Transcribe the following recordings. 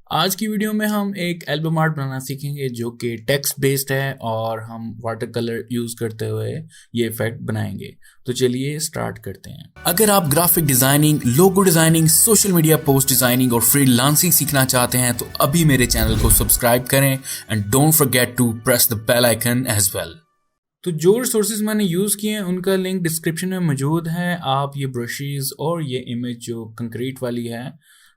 आज की वीडियो में हम एक एल्बम आर्ट बनाना सीखेंगे जो कि टेक्स्ट बेस्ड है और हम वाटर कलर यूज करते हुए ये इफेक्ट बनाएंगे। तो चलिए स्टार्ट करते हैं। अगर आप graphic designing, logo designing, social media post designing और फ्रीलांसिंग सीखना चाहते हैं तो अभी मेरे चैनल को सब्सक्राइब करें and don't forget to press the bell icon as well. तो जो रिसोर्सेज मैंने यूज़ किए हैं उनका लिंक डिस्क्रिप्शन में मौजूद है। आप ये ब्रशेस और ये इमेज जो कंक्रीट वाली है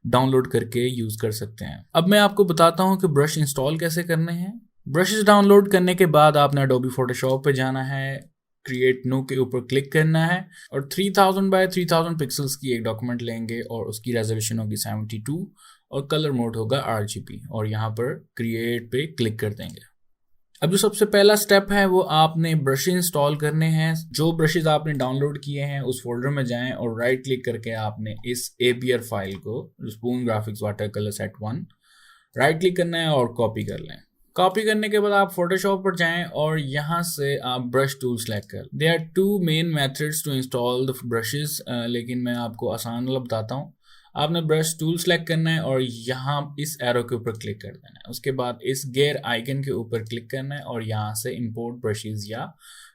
डाउनलोड करके यूज़ कर सकते हैं। अब मैं आपको बताता हूँ कि ब्रश इंस्टॉल कैसे करने हैं। ब्रशेस डाउनलोड करने के बाद आपने अडोबी फोटोशॉप पे जाना है, क्रिएट न्यू के ऊपर क्लिक करना है और 3000 बाय 3000 पिक्सल्स की एक डॉक्यूमेंट लेंगे और उसकी रेजोल्यूशन होगी 72 और कलर मोड होगा RGB और यहाँ पर क्रिएट पे क्लिक कर देंगे। अब जो सबसे पहला स्टेप है वो आपने ब्रश इंस्टॉल करने हैं। जो ब्रशेज आपने डाउनलोड किए हैं उस फोल्डर में जाएं और राइट क्लिक करके आपने इस ABR फाइल को, spoon graphics water colour set 1, right click करना है और कॉपी कर लें। कॉपी करने के बाद आप फोटोशॉप पर जाएं और यहाँ से आप ब्रश टूल सेलेक्ट कर। There are two main methods to install the brushes, लेकिन मैं आपको आसान वाला बताता हूँ। आपने ब्रश टूल सेलेक्ट करना है और यहाँ इस एरो के ऊपर क्लिक कर देना है। उसके बाद इस गेयर आइकन के ऊपर क्लिक करना है और यहाँ से इंपोर्ट ब्रशेस या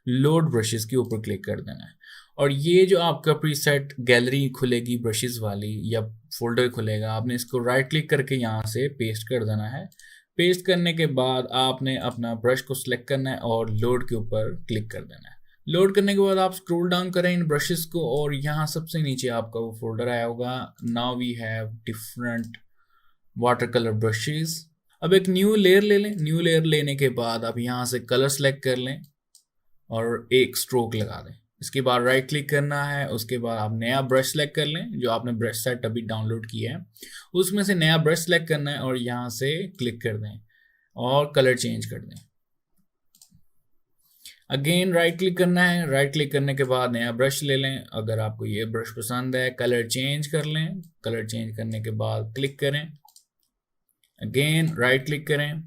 लोड ब्रशेस के ऊपर क्लिक कर देना है। और ये जो आपका प्रीसेट गैलरी खुलेगी ब्रशेस वाली या फोल्डर खुलेगा, आपने इसको राइट क्लिक करके यहाँ से पेस्ट कर देना है। पेस्ट करने के बाद आपने अपना ब्रश को सिलेक्ट करना है और लोड के ऊपर क्लिक कर देना है। लोड करने के बाद आप स्क्रॉल डाउन करें इन ब्रशेस को और यहाँ सबसे नीचे आपका वो फोल्डर आया होगा, now we have different water colour brushes. अब एक न्यू लेयर ले लें। न्यू लेयर लेने के बाद आप यहाँ से कलर सेलेक्ट कर लें और एक स्ट्रोक लगा दें। इसके बाद राइट क्लिक करना है। उसके बाद आप नया ब्रश सेलेक्ट कर लें, जो आपने ब्रश सेट अभी डाउनलोड किया है उसमें से नया ब्रश सेलेक्ट करना है और यहाँ से क्लिक कर दें और कलर चेंज कर दें। अगेन राइट क्लिक करना है। राइट क्लिक करने के बाद नया ब्रश ले लें। अगर आपको ये ब्रश पसंद है, कलर चेंज कर लें। कलर चेंज करने के बाद क्लिक करें। अगेन राइट क्लिक करें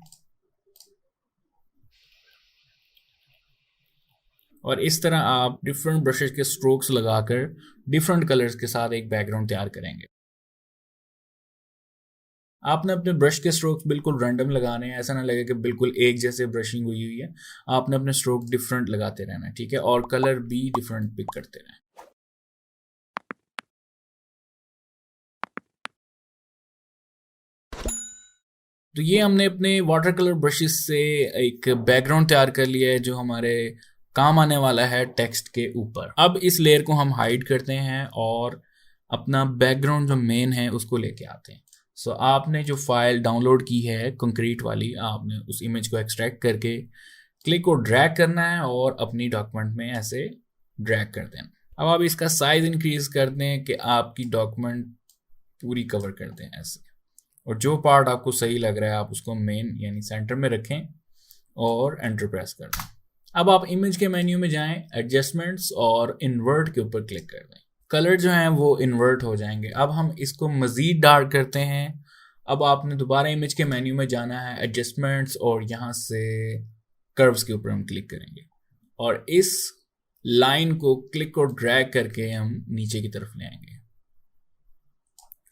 और इस तरह आप डिफरेंट ब्रशेस के स्ट्रोक्स लगाकर डिफरेंट कलर्स के साथ एक बैकग्राउंड तैयार करेंगे। आपने अपने ब्रश के स्ट्रोक्स बिल्कुल रैंडम लगाने हैं, ऐसा ना लगे कि बिल्कुल एक जैसे ब्रशिंग हुई हुई है। आपने अपने स्ट्रोक डिफरेंट लगाते रहना है, ठीक है, और कलर भी डिफरेंट पिक करते रहना है। तो ये हमने अपने वाटर कलर ब्रशेस से एक बैकग्राउंड तैयार कर लिया है जो हमारे काम आने वाला है टेक्स्ट के ऊपर। अब इस लेयर को हम हाइड करते हैं और अपना बैकग्राउंड जो मेन है उसको लेके आते हैं। सो आपने जो फाइल डाउनलोड की है कंक्रीट वाली, आपने उस इमेज को एक्सट्रैक्ट करके क्लिक को ड्रैग करना है और अपनी डॉक्यूमेंट में ऐसे ड्रैग कर देना। अब आप इसका साइज इंक्रीज कर दें कि आपकी डॉक्यूमेंट पूरी कवर कर दें ऐसे, और जो पार्ट आपको सही लग रहा है आप उसको मेन यानी सेंटर में रखें और एंटर प्रेस कर दें। अब आप इमेज के मेन्यू में जाएं, एडजस्टमेंट्स और इन्वर्ट के ऊपर क्लिक कर दें। कलर जो हैं वो इन्वर्ट हो जाएंगे। अब हम इसको मज़ीद डार्क करते हैं। अब आपने दोबारा इमेज के मेन्यू में जाना है, एडजस्टमेंट्स, और यहाँ से कर्व्स के ऊपर हम क्लिक करेंगे और इस लाइन को क्लिक और ड्रैग करके हम नीचे की तरफ ले आएंगे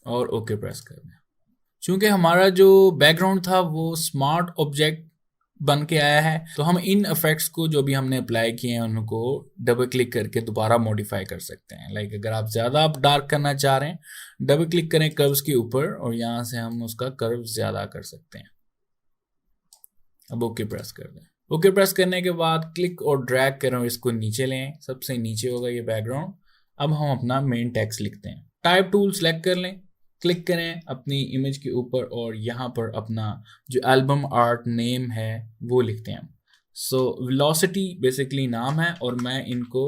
और ओके प्रेस कर दें। चूंकि हमारा जो बैकग्राउंड था वो स्मार्ट ऑब्जेक्ट बन के आया है तो हम इन इफेक्ट्स को जो भी हमने अप्लाई किए हैं उनको डबल क्लिक करके दोबारा मॉडिफाई कर सकते हैं। लाइक अगर आप ज़्यादा डार्क करना चाह रहे हैं, डबल क्लिक करें कर्व्स के ऊपर और यहाँ से हम उसका कर्व ज़्यादा कर सकते हैं। अब ओके प्रेस कर दें। ओके प्रेस करने के बाद क्लिक और ड्रैग करें और इसको नीचे लें, सबसे नीचे होगा ये बैकग्राउंड। अब हम अपना मेन टेक्स्ट लिखते हैं। टाइप टूल सेलेक्ट कर लें, क्लिक करें अपनी इमेज के ऊपर और यहाँ पर अपना जो एल्बम आर्ट नेम है वो लिखते हैं। सो वेलोसिटी बेसिकली नाम है और मैं इनको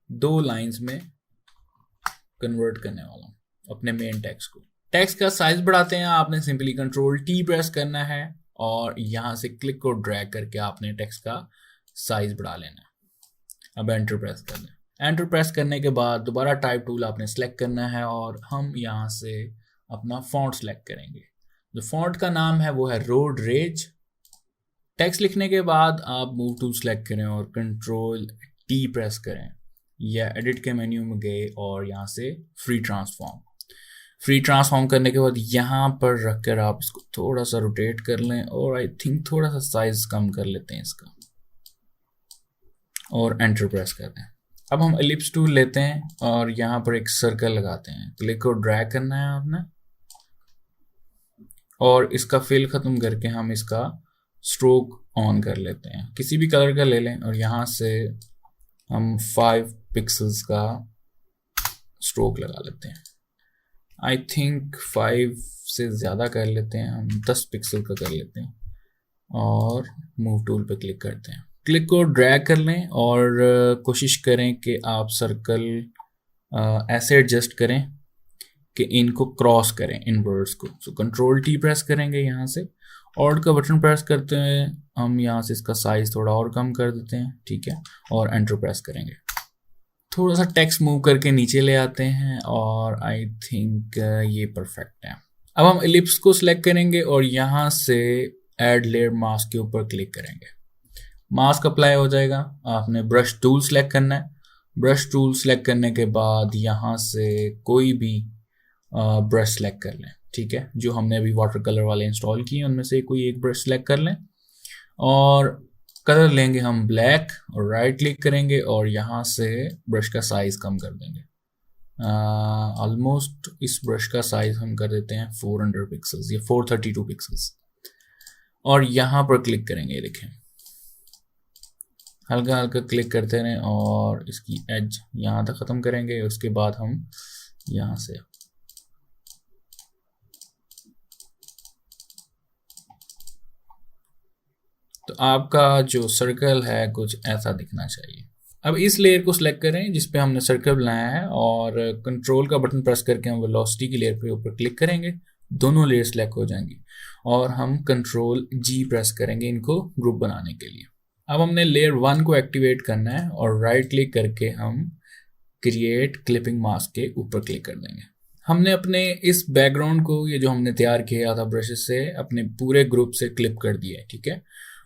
2 लाइंस में कन्वर्ट करने वाला हूँ अपने मेन टेक्स्ट को। टेक्स्ट का साइज बढ़ाते हैं। आपने सिंपली Ctrl+T प्रेस करना है और यहाँ से क्लिक को ड्रैग करके आपने टेक्स्ट का साइज बढ़ा लेना है। अब एंटर प्रेस कर दें। एंटर प्रेस करने के बाद दोबारा टाइप टूल आपने सेलेक्ट करना है और हम यहाँ से अपना फॉन्ट सेलेक्ट करेंगे। जो फॉन्ट का नाम है वो है रोड रेज। टेक्स्ट लिखने के बाद आप मूव टूल सेलेक्ट करें और Ctrl+T प्रेस करें या एडिट के मेन्यू में गए और यहाँ से फ्री ट्रांसफॉर्म। फ्री ट्रांसफॉर्म करने के बाद यहाँ पर रखकर आप इसको थोड़ा सा रोटेट कर लें और आई थिंक थोड़ा सा साइज कम कर लेते हैं इसका और एंटर प्रेस कर दें। अब हम एलिप्स टूल लेते हैं और यहाँ पर एक सर्कल लगाते हैं, क्लिक और ड्रैग करना है आपने और इसका फिल खत्म करके हम इसका स्ट्रोक ऑन कर लेते हैं। किसी भी कलर का ले लें और यहाँ से हम 5 पिक्सल्स का स्ट्रोक लगा लेते हैं। आई थिंक 5 से ज़्यादा कर लेते हैं, हम 10 पिक्सल का कर लेते हैं और मूव टूल पे क्लिक करते हैं। क्लिक को ड्रैग कर लें और कोशिश करें कि आप सर्कल ऐसे एडजस्ट करें कि इनको क्रॉस करें, इन वर्ड्स को। सो कंट्रोल टी प्रेस करेंगे यहाँ से, ऑल्ट का बटन प्रेस करते हुए हम यहाँ से इसका साइज थोड़ा और कम कर देते हैं, ठीक है, और एंटर प्रेस करेंगे। थोड़ा सा टेक्स्ट मूव करके नीचे ले आते हैं और आई थिंक ये परफेक्ट है। अब हम एलिप्स को सिलेक्ट करेंगे और यहाँ से ऐड लेयर मास्क के ऊपर क्लिक करेंगे। मास्क अप्लाई हो जाएगा। आपने ब्रश टूल सेलेक्ट करना है। ब्रश टूल सेलेक्ट करने के बाद यहाँ से कोई भी ब्रश सेलेक्ट कर लें, ठीक है, जो हमने अभी वाटर कलर वाले इंस्टॉल किए उनमें से कोई एक ब्रश सेलेक्ट कर लें और कलर लेंगे हम ब्लैक और राइट क्लिक करेंगे और यहाँ से ब्रश का साइज कम कर देंगे। ऑलमोस्ट इस ब्रश का साइज हम कर देते हैं 400 पिक्सल्स या 432 पिक्सल्स और यहाँ पर क्लिक करेंगे। देखें, हल्का हल्का क्लिक करते रहें और इसकी एज यहाँ तक ख़त्म करेंगे। उसके बाद हम यहाँ से तो आपका जो सर्कल है कुछ ऐसा दिखना चाहिए। अब इस लेयर को सिलेक्ट करें जिस पे हमने सर्कल बनाया है और कंट्रोल का बटन प्रेस करके हम वेलोसिटी की लेयर के ऊपर क्लिक करेंगे। दोनों लेयर सिलेक्ट हो जाएंगी और हम कंट्रोल जी प्रेस करेंगे इनको ग्रुप बनाने के लिए। अब हमने लेयर 1 को एक्टिवेट करना है और राइट क्लिक करके हम क्रिएट क्लिपिंग मास्क के ऊपर क्लिक कर देंगे। हमने अपने इस बैकग्राउंड को, ये जो हमने तैयार किया था ब्रशेस से, अपने पूरे ग्रुप से क्लिप कर दिया है, ठीक है।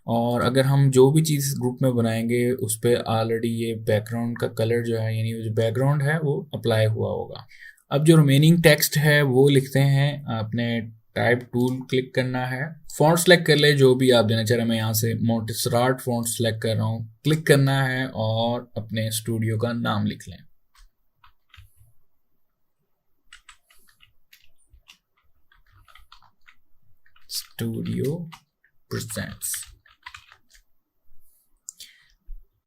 और अगर हम जो भी चीज़ ग्रुप में बनाएंगे उस पर ऑलरेडी ये बैकग्राउंड का कलर जो है, यानी जो बैकग्राउंड है वो अप्लाई हुआ होगा। अब जो रिमेनिंग टेक्स्ट है वो लिखते हैं। आपने टाइप टूल क्लिक करना है, फॉन्ट सेलेक्ट कर ले जो भी आप देना चाह रहे हैं। मैं यहाँ से मोंटेसराट फॉन्ट सेलेक्ट कर रहा हूँ। क्लिक करना है और अपने स्टूडियो का नाम लिख लें। Studio presents.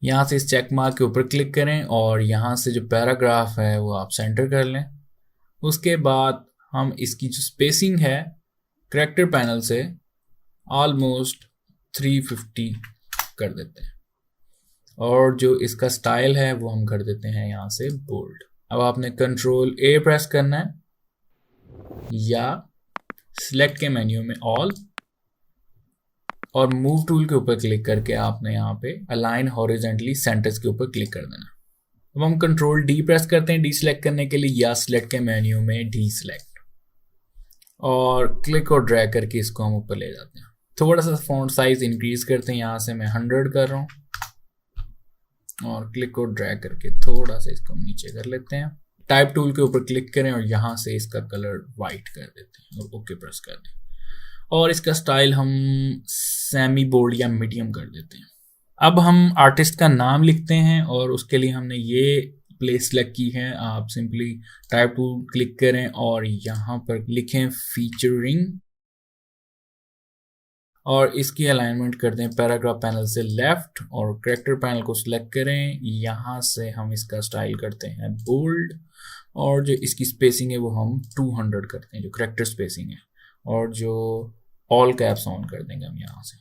यहाँ से इस चेक मार्क के ऊपर क्लिक करें और यहाँ से जो पैराग्राफ है वो आप सेंटर कर लें। उसके बाद हम इसकी जो स्पेसिंग है करैक्टर पैनल से ऑलमोस्ट 350 कर देते हैं और जो इसका स्टाइल है वो हम कर देते हैं यहाँ से बोल्ड। अब आपने कंट्रोल ए प्रेस करना है या सिलेक्ट के मेन्यू में ऑल और मूव टूल के ऊपर क्लिक करके आपने यहाँ पे अलाइन हॉरिजेंटली सेंटर्स के ऊपर क्लिक कर देना। अब हम कंट्रोल डी प्रेस करते हैं डी सिलेक्ट करने के लिए या सिलेक्ट के मेन्यू में डी सिलेक्ट और क्लिक और ड्रैग करके इसको हम ऊपर ले जाते हैं। थोड़ा सा फॉन्ट साइज इंक्रीज करते हैं, यहाँ से मैं 100 कर रहा हूँ और क्लिक और ड्रैग करके थोड़ा सा इसको नीचे कर लेते हैं। टाइप टूल के ऊपर क्लिक करें और यहाँ से इसका कलर वाइट कर देते हैं और ओके प्रेस कर दें और इसका स्टाइल हम सेमी बोल्ड या मीडियम कर देते हैं। अब हम आर्टिस्ट का नाम लिखते हैं और उसके लिए हमने ये प्लेस सेलेक्ट की है। आप सिंपली टाइप टूल क्लिक करें और यहाँ पर लिखें फीचरिंग और इसकी अलाइनमेंट कर दें पैराग्राफ पैनल से लेफ्ट और करैक्टर पैनल को सिलेक्ट करें। यहाँ से हम इसका स्टाइल करते हैं बोल्ड और जो इसकी स्पेसिंग है वो हम 200 करते हैं, जो करैक्टर स्पेसिंग है, और जो ऑल कैप्स ऑन कर देंगे हम यहाँ से।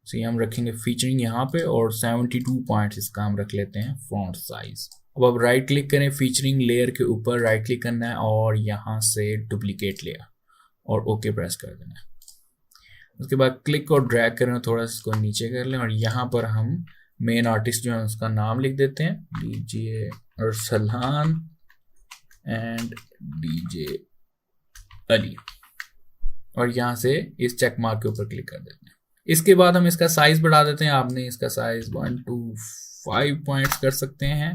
तो हम रखेंगे फीचरिंग यहाँ पे और 72 पॉइंट्स इसका हम रख लेते हैं फॉन्ट साइज। अब राइट क्लिक करें फीचरिंग लेयर के ऊपर, राइट क्लिक करना है और यहाँ से डुप्लीकेट लेयर और ओके प्रेस कर देना है। उसके बाद क्लिक और ड्रैग करें, थोड़ा सा इसको नीचे कर लें और यहाँ पर हम मेन आर्टिस्ट जो है उसका नाम लिख देते हैं, DJ Arsalan and DJ Ali, और यहाँ से इस चेक मार्क के ऊपर क्लिक कर देते हैं। इसके बाद हम इसका साइज बढ़ा देते हैं। आपने इसका साइज 1 to 5 पॉइंट्स कर सकते हैं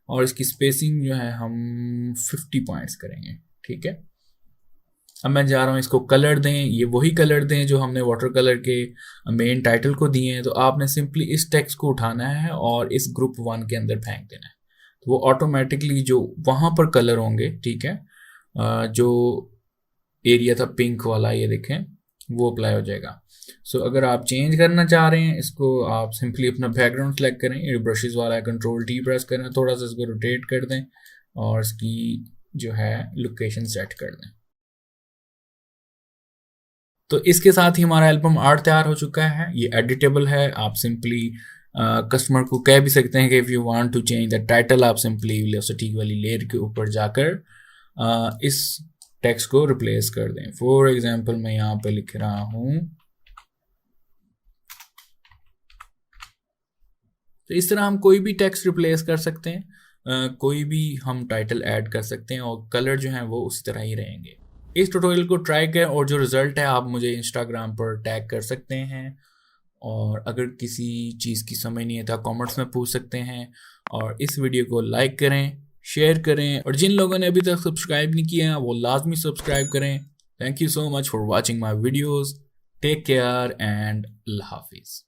और इसकी स्पेसिंग जो है हम 50 पॉइंट्स करेंगे। ठीक है। अब मैं जा रहा हूँ इसको कलर दें, ये वही कलर दें जो हमने वाटर कलर के मेन टाइटल को दिए हैं। तो आपने सिंपली इस टेक्स्ट को उठाना है और इस ग्रुप 1 के अंदर फेंक देना है, तो वो ऑटोमेटिकली जो वहाँ पर कलर होंगे, ठीक है, जो एरिया था पिंक वाला, ये देखें, वो अप्लाई हो जाएगा। सो अगर आप चेंज करना चाह रहे हैं इसको, आप सिंपली अपना बैकग्राउंड सेलेक्ट करें, ये ब्रशेस वाला है, कंट्रोल टी प्रेस करें, थोड़ा सा इसको रोटेट कर दें और इसकी जो है लोकेशन सेट कर दें। तो इसके साथ ही हमारा एल्बम आर्ट तैयार हो चुका है। ये एडिटेबल है, आप सिंपली कस्टमर को कह भी सकते हैं कि if you want to change the title, आप सिंपली वेलोसिटी वाली लेयर के ऊपर जाकर इस टेक्स्ट को रिप्लेस कर दें। फॉर एग्जांपल मैं यहाँ पे लिख रहा हूँ, तो इस तरह हम कोई भी टेक्स्ट रिप्लेस कर सकते हैं, कोई भी हम टाइटल ऐड कर सकते हैं और कलर जो हैं वो उस तरह ही रहेंगे। इस ट्यूटोरियल को ट्राई करें और जो रिजल्ट है आप मुझे इंस्टाग्राम पर टैग कर सकते हैं, और अगर किसी चीज़ की समझ नहीं है तो कमेंट्स में पूछ सकते हैं। और इस वीडियो को लाइक करें, शेयर करें, और जिन लोगों ने अभी तक सब्सक्राइब नहीं किया है वो लाजमी सब्सक्राइब करें। Thank you so much for watching my videos. Take care and Allah हाफिज़।